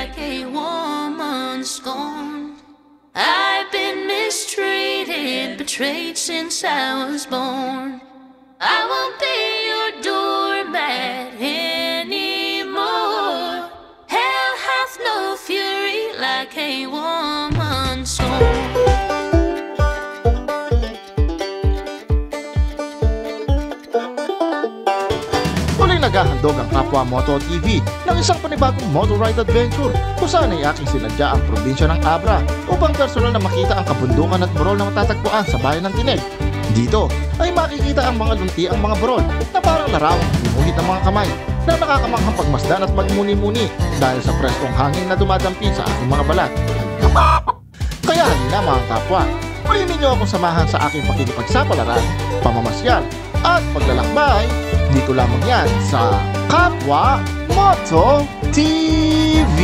like a woman scorned. I've been mistreated, betrayed since I was born. I won't be your doormat anymore. Hell hath no fury like a woman scorned. Naghahandog ang Kapwa Moto TV ng isang panibagong motorride adventure kung saan ay aking sinadya ang probinsya ng Abra upang personal na makita ang kabundukan at burol na matatagpuan sa bayan ng Tineg. Dito ay makikita ang mga lunti ang mga burol na parang larawang binuhit ng mga kamay na nakakamanghang pagmasdan at magmuni-muni dahil sa preskong hangin na dumadampi sa aking mga balat. Kaya halina mga kapwa, muli ninyo akong samahan sa aking pakikipagsapalaran, pamamasyal at paglalakbay dito lamang yan sa Kapwa Moto TV.